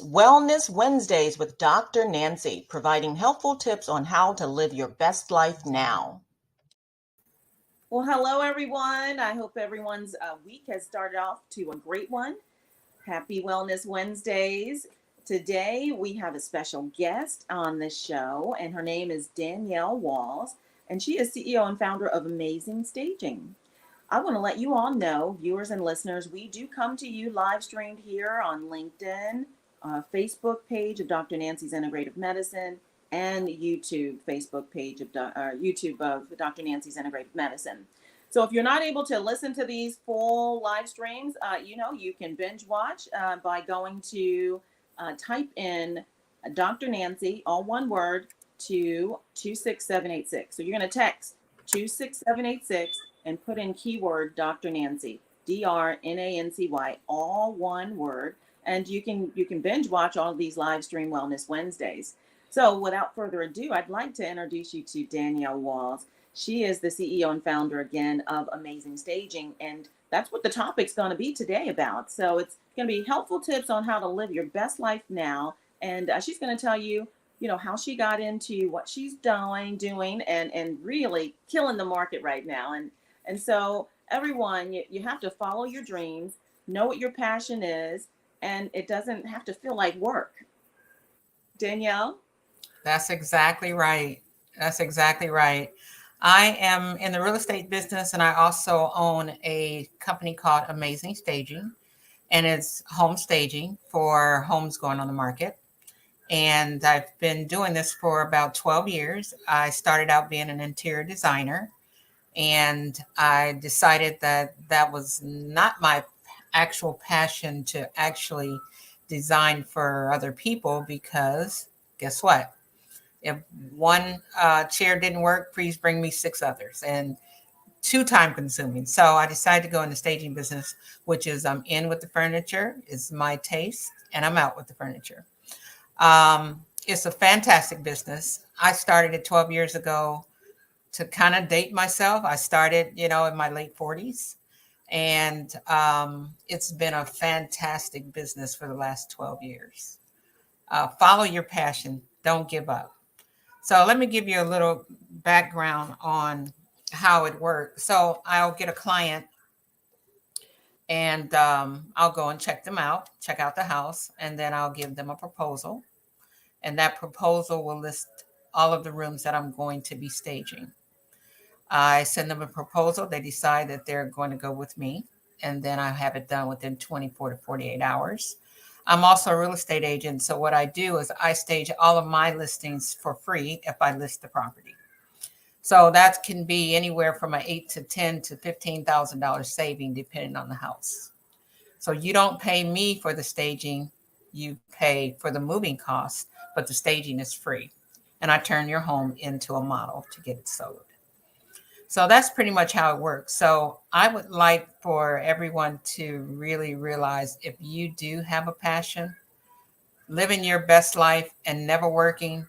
Wellness Wednesdays with Dr. Nancy, providing helpful tips on how to live your best life now. Well, hello, everyone. I hope everyone's week has started off to a great one. Happy Wellness Wednesdays. Today, we have a special guest on the show, and her name is Danielle Walls, and she is CEO and founder of Amazing Staging. I want to let you all know, viewers and listeners, we do come to you live streamed here on LinkedIn, Facebook page of Dr. Nancy's Integrative Medicine, and YouTube Facebook page of YouTube of Dr. Nancy's Integrative Medicine. So if you're not able to listen to these full live streams, you can binge watch by going to type in Dr. Nancy, all one word, to 26786. So you're going to text 26786 and put in keyword Dr. Nancy, DRNANCY, all one word, and you can binge watch all of these live stream Wellness Wednesdays. So without further ado, I'd like to introduce you to Danielle Walls. She is the CEO and founder again of Amazing Staging, and that's what the topic's going to be today about. So it's going to be helpful tips on how to live your best life now, and she's going to tell you, how she got into what she's doing, and really killing the market right now. And so everyone, you have to follow your dreams, know what your passion is, and it doesn't have to feel like work. Danielle? That's exactly right. That's exactly right. I am in the real estate business, and I also own a company called Amazing Staging, and it's home staging for homes going on the market. And I've been doing this for about 12 years. I started out being an interior designer, and I decided that that was not my actual passion to actually design for other people, because guess what? If one chair didn't work, please bring me 6 others, and too time consuming. So I decided to go in the staging business, which is I'm in with the furniture, it's my taste, and I'm out with the furniture. It's a fantastic business. I started it 12 years ago to kind of date myself. I started, in my late 40s, and it's been a fantastic business for the last 12 years. Follow your passion. Don't give up. So let me give you a little background on how it works. So I'll get a client, and I'll go and check out the house, and then I'll give them a proposal. And that proposal will list all of the rooms that I'm going to be staging. I send them a proposal. They decide that they're going to go with me, and then I have it done within 24 to 48 hours. I'm also a real estate agent. So what I do is I stage all of my listings for free if I list the property. So that can be anywhere from an $8 to $10 to $15,000 saving, depending on the house. So you don't pay me for the staging, you pay for the moving costs, but the staging is free. And I turn your home into a model to get it sold. So that's pretty much how it works. So I would like for everyone to really realize, if you do have a passion, living your best life and never working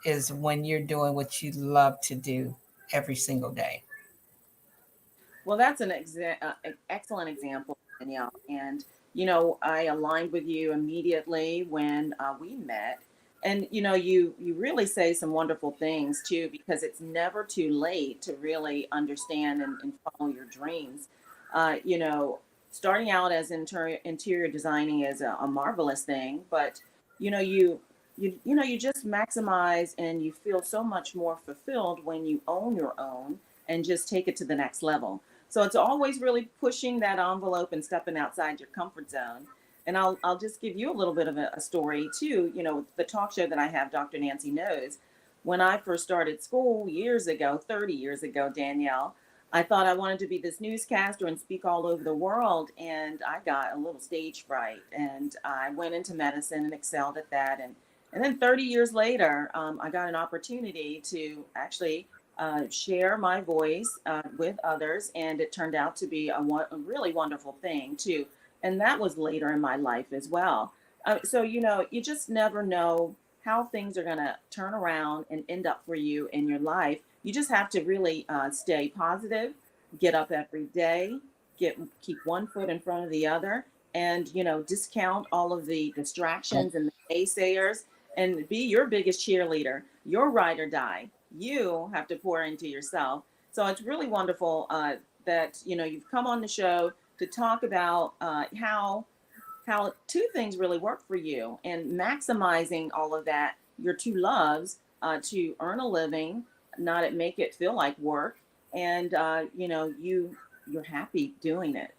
is when you're doing what you love to do every single day. Well, that's an excellent example, Danielle. And, I aligned with you immediately when we met. And, you really say some wonderful things, too, because it's never too late to really understand and follow your dreams. Starting out as interior designing is a marvelous thing, but, you just maximize and you feel so much more fulfilled when you own your own and just take it to the next level. So it's always really pushing that envelope and stepping outside your comfort zone. And I'll just give you a little bit of a story too. The talk show that I have, Dr. Nancy Knows. When I first started school years ago, 30 years ago, Danielle, I thought I wanted to be this newscaster and speak all over the world. And I got a little stage fright, and I went into medicine and excelled at that. And then 30 years later, I got an opportunity to actually share my voice with others, and it turned out to be a really wonderful thing too. And that was later in my life as well. So you just never know how things are going to turn around and end up for you in your life. You just have to really stay positive, get up every day, keep one foot in front of the other, and discount all of the distractions and the naysayers, and be your biggest cheerleader, your ride or die. You have to pour into yourself. So it's really wonderful that you've come on the show to talk about how two things really work for you, and maximizing all of that, your two loves, to earn a living, not it make it feel like work, and you're happy doing it.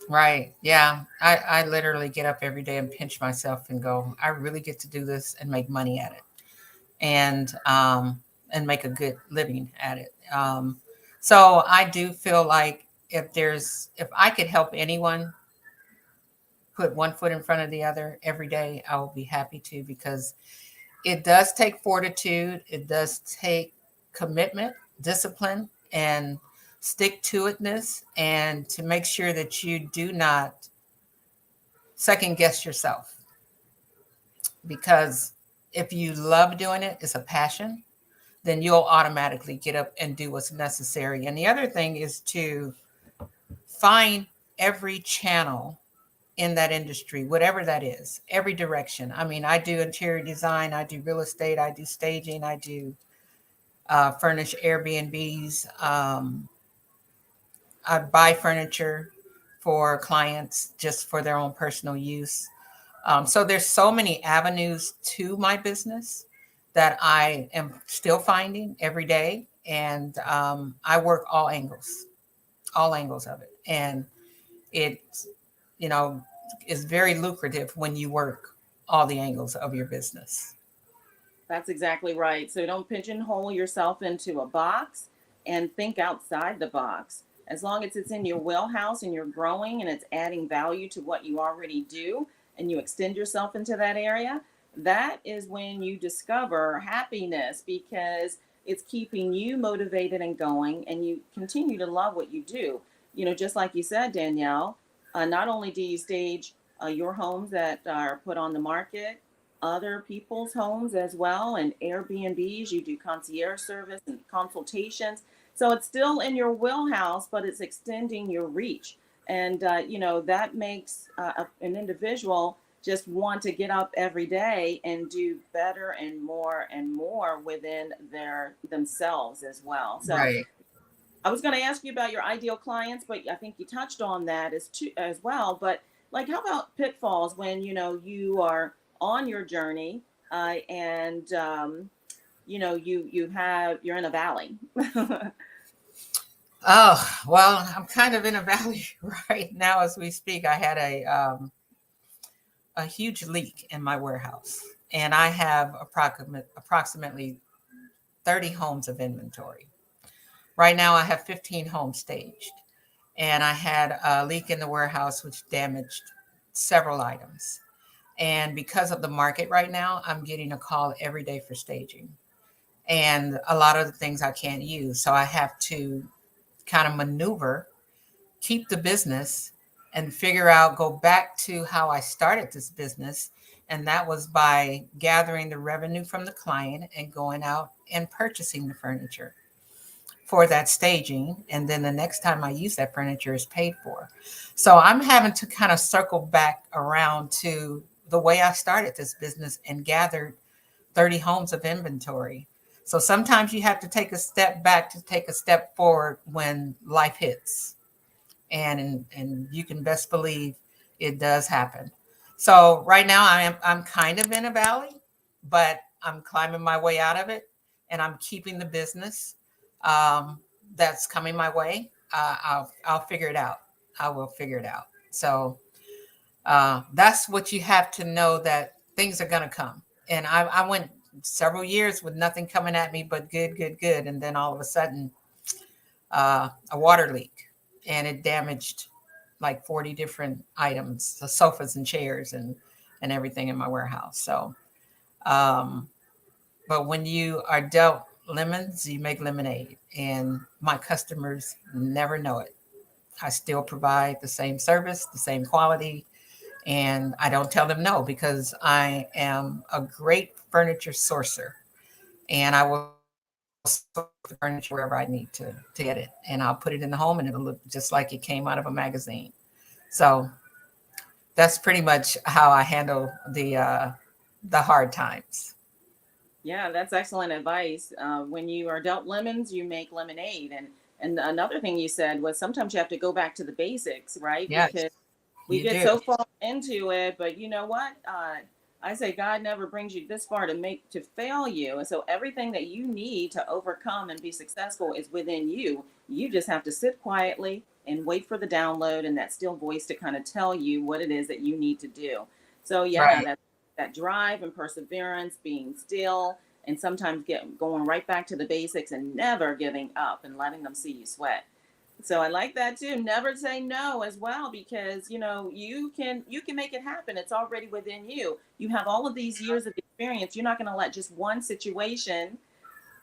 Right. Yeah. I literally get up every day and pinch myself and go, I really get to do this and make money at it, and make a good living at it. So I do feel like if I could help anyone put one foot in front of the other every day, I will be happy to, because it does take fortitude. It does take commitment, discipline, and stick to itness, and to make sure that you do not second guess yourself. Because if you love doing it, it's a passion, then you'll automatically get up and do what's necessary. And the other thing is to find every channel in that industry, whatever that is, every direction. I mean, I do interior design, I do real estate, I do staging, I do furnish Airbnbs. I buy furniture for clients just for their own personal use. So there's so many avenues to my business that I am still finding every day, and I work all angles of it, and it, you know, is very lucrative when you work all the angles of your business. That's exactly right. So don't pigeonhole yourself into a box, and think outside the box. As long as it's in your wheelhouse and you're growing and it's adding value to what you already do, and you extend yourself into that area, that is when you discover happiness, because it's keeping you motivated and going, and you continue to love what you do. Just like you said, Danielle, not only do you stage your homes that are put on the market, other people's homes as well, and Airbnbs. You do concierge service and consultations. So it's still in your wheelhouse, but it's extending your reach. And, that makes an individual just want to get up every day and do better and more within themselves as well. So Right. I was going to ask you about your ideal clients, but I think you touched on that as well. But like, how about pitfalls when you are on your journey, and you're in a valley? Oh, well, I'm kind of in a valley right now as we speak. I had a huge leak in my warehouse, and I have approximately 30 homes of inventory. Right now, I have 15 homes staged, and I had a leak in the warehouse which damaged several items. And because of the market right now, I'm getting a call every day for staging, and a lot of the things I can't use. So I have to kind of maneuver, keep the business, and figure out, go back to how I started this business. And that was by gathering the revenue from the client and going out and purchasing the furniture for that staging. And then the next time I use that furniture is paid for. So I'm having to kind of circle back around to the way I started this business and gathered 30 homes of inventory. So sometimes you have to take a step back to take a step forward when life hits. And you can best believe it does happen. So right now I'm kind of in a valley, but I'm climbing my way out of it, and I'm keeping the business that's coming my way. I'll figure it out. I will figure it out. So that's what you have to know, that things are going to come. And I went several years with nothing coming at me but good, good, good. And then all of a sudden, a water leak, and it damaged like 40 different items, the sofas and chairs and everything in my warehouse. So, um, but when you are dealt lemons, you make lemonade. And my customers never know it. I still provide the same service, the same quality, and I don't tell them no, because I am a great furniture sourcer, and I will source the furniture wherever I need to get it, and I'll put it in the home, and it'll look just like it came out of a magazine. So That's pretty much how I handle the hard times. Yeah, that's excellent advice. When you are dealt lemons, you make lemonade. And another thing you said was sometimes you have to go back to the basics, right? Yes, Because we you get do. so far into it, but you know what? I say God never brings you this far to fail you, and so everything that you need to overcome and be successful is within you. You just have to sit quietly and wait for the download and that still voice to kind of tell you what it is that you need to do. So yeah, Right. that drive and perseverance, being still, and sometimes get going right back to the basics and never giving up and letting them see you sweat. So I like that too. Never say no as well, because you can make it happen. It's already within you. You have all of these years of experience. You're not going to let just one situation,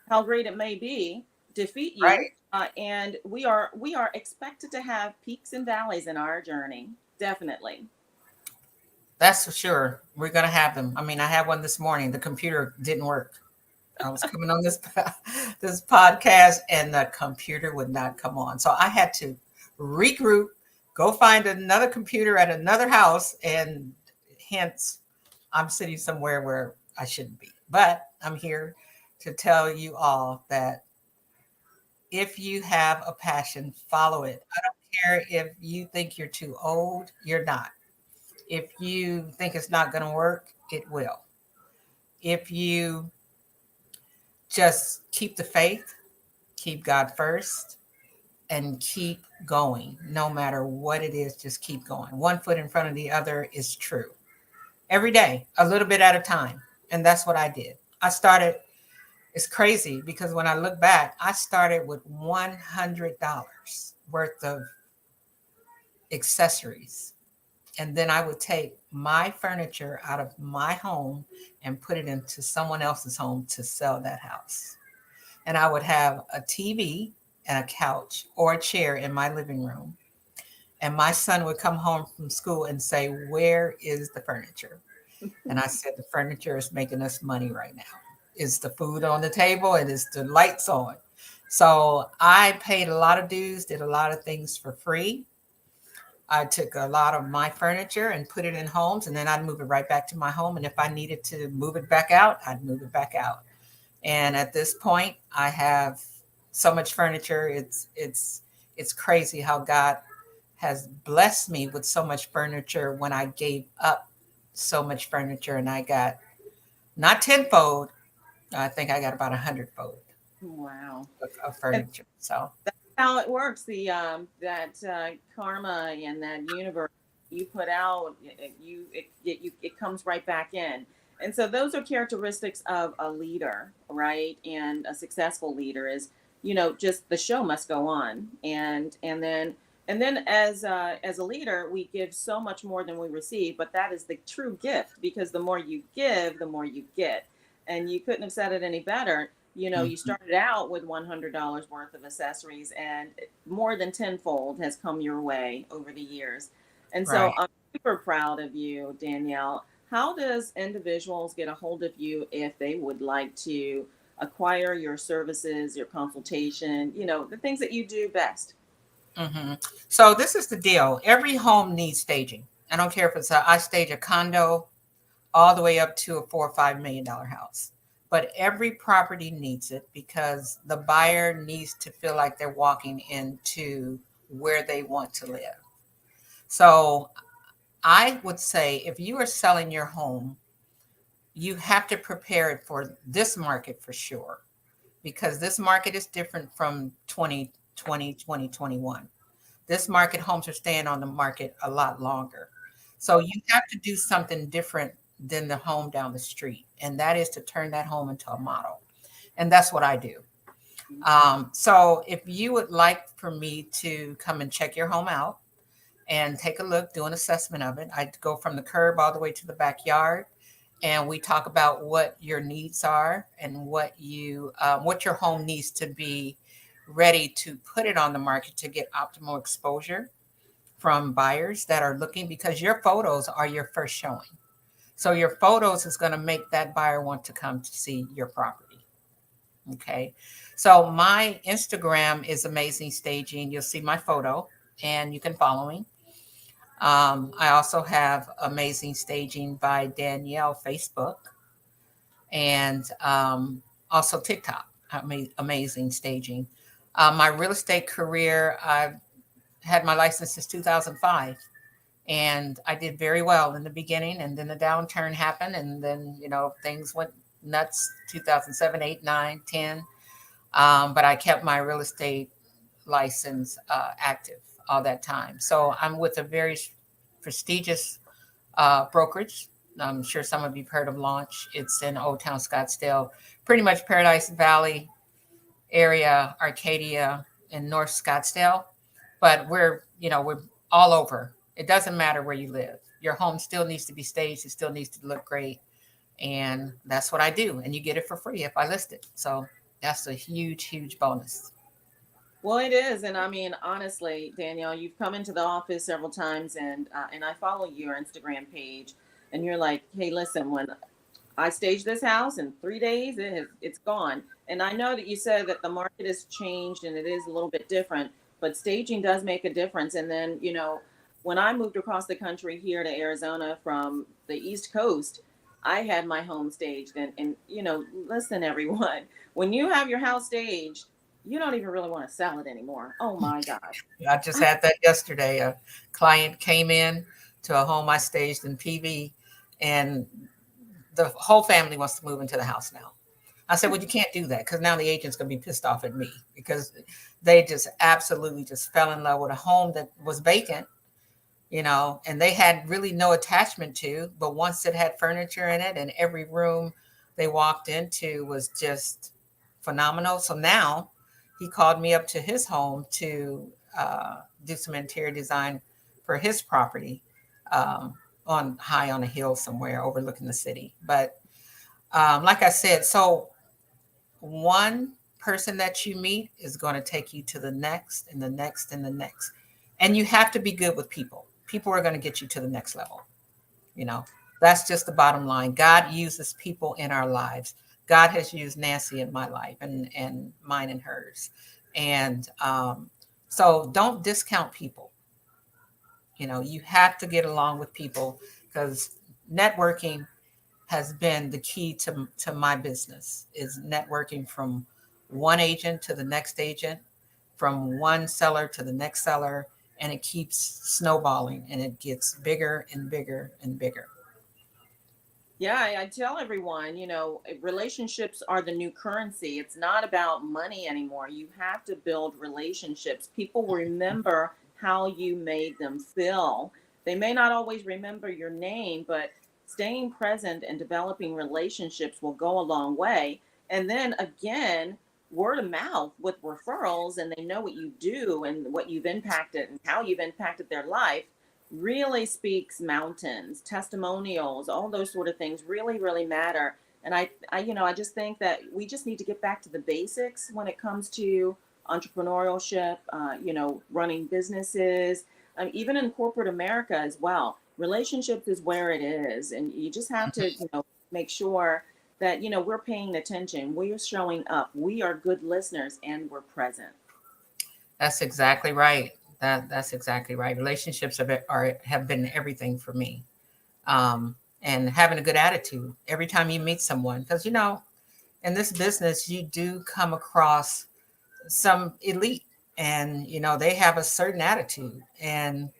how great it may be, defeat you. Right. And we are expected to have peaks and valleys in our journey. Definitely. That's for sure. We're gonna have them. I mean, I had one this morning. The computer didn't work. I was coming on this this podcast, and the computer would not come on. So I had to regroup, go find another computer at another house, and hence I'm sitting somewhere where I shouldn't be. But I'm here to tell you all that if you have a passion, follow it. I don't care if you think you're too old, you're not. If you think it's not going to work, it will. If you just keep the faith, keep God first, and keep going, no matter what it is, just keep going. One foot in front of the other is true. Every day, a little bit at a time. And that's what I did. I started, it's crazy because when I look back, I started with $100 worth of accessories. And then I would take my furniture out of my home and put it into someone else's home to sell that house. And I would have a TV and a couch or a chair in my living room. And my son would come home from school and say, "Where is the furniture?" And I said, "The furniture is making us money right now. Is the food on the table and is the lights on?" So I paid a lot of dues, did a lot of things for free. I took a lot of my furniture and put it in homes, and then I'd move it right back to my home. And if I needed to move it back out, I'd move it back out. And at this point, I have so much furniture. It's crazy how God has blessed me with so much furniture when I gave up so much furniture, and I got not tenfold. I think I got about 100-fold Wow. of furniture. So How it works, the that karma and that universe you put out, it comes right back in. And so those are characteristics of a leader, right? And a successful leader is, just the show must go on. And then as a leader, we give so much more than we receive, but that is the true gift, because the more you give, the more you get. And you couldn't have said it any better. You mhm, started out with $100 worth of accessories, and more than tenfold has come your way over the years. And right. so I'm super proud of you, Danielle. How does individuals get a hold of you if they would like to acquire your services, your consultation, the things that you do best? hmm So this is the deal. Every home needs staging. I don't care if I stage a condo all the way up to a $4 or $5 million house. But every property needs it because the buyer needs to feel like they're walking into where they want to live. So I would say if you are selling your home, you have to prepare it for this market for sure, because this market is different from 2020, 2021. This market, homes are staying on the market a lot longer. So you have to do something different than the home down the street. And that is to turn that home into a model. And that's what I do. So if you would like for me to come and check your home out and take a look, do an assessment of it, I'd go from the curb all the way to the backyard. And we talk about what your needs are and what your home needs to be ready to put it on the market to get optimal exposure from buyers that are looking, because your photos are your first showing. So your photos is going to make that buyer want to come to see your property. Okay. So my Instagram is Amazing Staging. You'll see my photo and you can follow me. I also have Amazing Staging by Danielle Facebook, and also TikTok, Amazing Staging. My real estate career, I've had my license since 2005, and I did very well in the beginning, and then the downturn happened, and then things went nuts. 2007, 8, 9, 10. But I kept my real estate license active all that time. So I'm with a very prestigious brokerage. I'm sure some of you've heard of Launch. It's in Old Town Scottsdale, pretty much Paradise Valley area, Arcadia, and North Scottsdale. But we're all over. It doesn't matter where you live. Your home still needs to be staged. It still needs to look great. And that's what I do. And you get it for free if I list it. So that's a huge, huge bonus. Well, it is, and I mean, honestly, Danielle, you've come into the office several times, and I follow your Instagram page, and you're like, hey, listen, when I stage this house in 3 days, it's gone. And I know that you said that the market has changed and it is a little bit different, but staging does make a difference. And then, when I moved across the country here to Arizona from the East Coast, I had my home staged. And listen, everyone, when you have your house staged, you don't even really want to sell it anymore. Oh my gosh. I just had that yesterday. A client came in to a home I staged in PV, and the whole family wants to move into the house now. I said, well, you can't do that because now the agent's going to be pissed off at me because they just absolutely just fell in love with a home that was vacant, and they had really no attachment to. But once it had furniture in it and every room they walked into was just phenomenal. So now he called me up to his home to do some interior design for his property, on high on a hill somewhere overlooking the city. But like I said, so one person that you meet is going to take you to the next and the next and the next. And you have to be good with people. People are going to get you to the next level. That's just the bottom line. God uses people in our lives. God has used Nancy in my life and mine and hers. And so don't discount people. You have to get along with people because networking has been the key to my business, is networking from one agent to the next agent, from one seller to the next seller, and it keeps snowballing and it gets bigger and bigger and bigger. Yeah, I tell everyone, relationships are the new currency. It's not about money anymore. You have to build relationships. People remember how you made them feel. They may not always remember your name, but staying present and developing relationships will go a long way. And then again, word of mouth with referrals, and they know what you do and what you've impacted and how you've impacted their life really speaks mountains. Testimonials, all those sort of things really, really matter. And I just think that we just need to get back to the basics when it comes to entrepreneurship, running businesses, even in corporate America as well. Relationships is where it is. And you just have to, make sure that, we're paying attention, we're showing up, we are good listeners, and we're present. That's exactly right. That's exactly right. Relationships have been everything for me, and having a good attitude every time you meet someone, because in this business you do come across some elite, and they have a certain attitude, and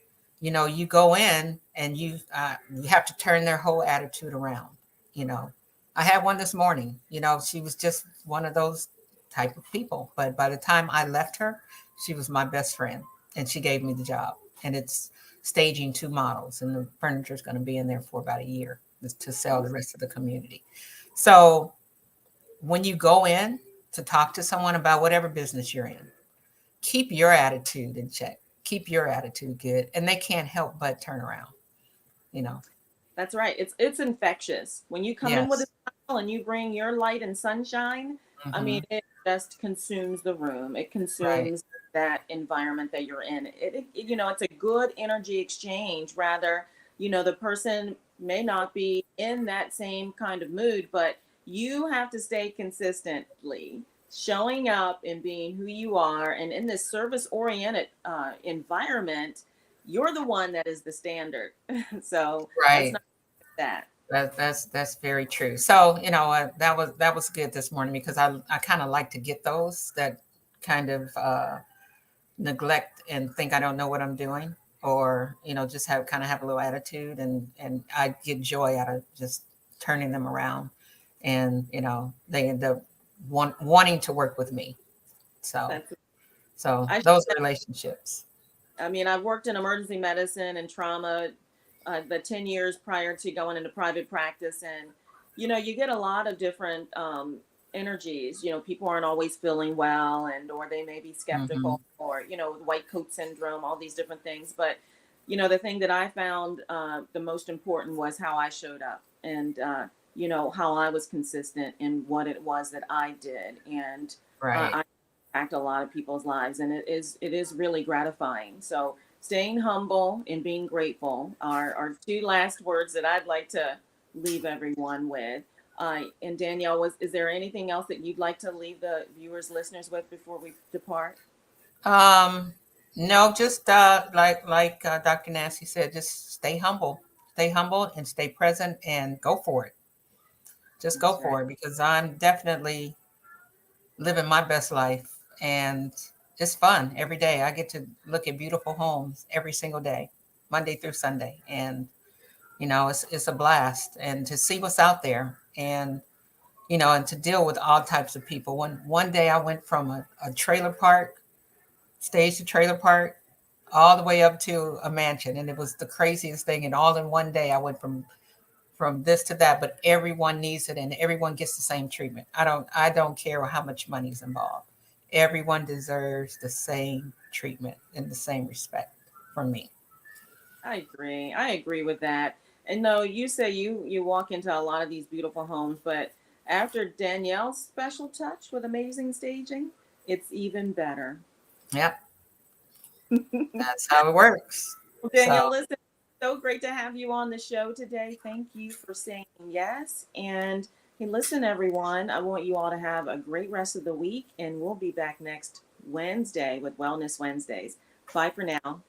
you go in and you have to turn their whole attitude around. You know, I had one this morning. She was just one of those type of people, but by the time I left her, she was my best friend, and she gave me the job. And it's staging 2 models, and the furniture is going to be in there for about a year to sell the rest of the community. So when you go in to talk to someone about whatever business you're in, keep your attitude in check. Keep your attitude good, and they can't help but turn around. You know. That's right. It's infectious. When you come in with a Yes. smile and you bring your light and sunshine, I mean, Hmm. it just consumes the room. It Right. consumes that environment that you're in. It's a good energy exchange. Rather, the person may not be in that same kind of mood, but you have to stay consistently showing up and being who you are. And in this service oriented environment, you're the one that is the standard. So let's Right. not forget That's very true. So, that was good this morning because I kind of like to get those that kind of neglect and think I don't know what I'm doing, or just have a little attitude, and I get joy out of just turning them around, and they end up wanting to work with me. So that. so I those are relationships. I mean, I've worked in emergency medicine and trauma the 10 years prior to going into private practice. And, you get a lot of different energies. People aren't always feeling well, and or they may be Hmm. skeptical, or, white coat syndrome, all these different things. But, the thing that I found the most important was how I showed up, and, how I was consistent in what it was that I did. And Right. I impact a lot of people's lives, and it is really gratifying. So staying humble and being grateful are two last words that I'd like to leave everyone with. And Danielle, is there anything else that you'd like to leave the viewers, listeners with before we depart? Um, no, just like Dr. Nancy said, just stay humble, and stay present, and go for it. Just go That's right. for it, because I'm definitely living my best life, and it's fun every day. I get to look at beautiful homes every single day, Monday through Sunday, and it's a blast, and to see what's out there, and to deal with all types of people. One day I went from a trailer park, stage to trailer park, all the way up to a mansion, and it was the craziest thing. And all in one day, I went from this to that. But everyone needs it, and everyone gets the same treatment. I don't care how much money's involved. Everyone deserves the same treatment and the same respect from me. I agree with that. And no, you say you walk into a lot of these beautiful homes, but after Danielle's special touch with amazing staging, it's even better. Yep, that's how it works. Well, Danielle, So listen, so great to have you on the show today. Thank you for saying yes. And hey, listen, everyone, I want you all to have a great rest of the week, and we'll be back next Wednesday with Wellness Wednesdays. Bye for now.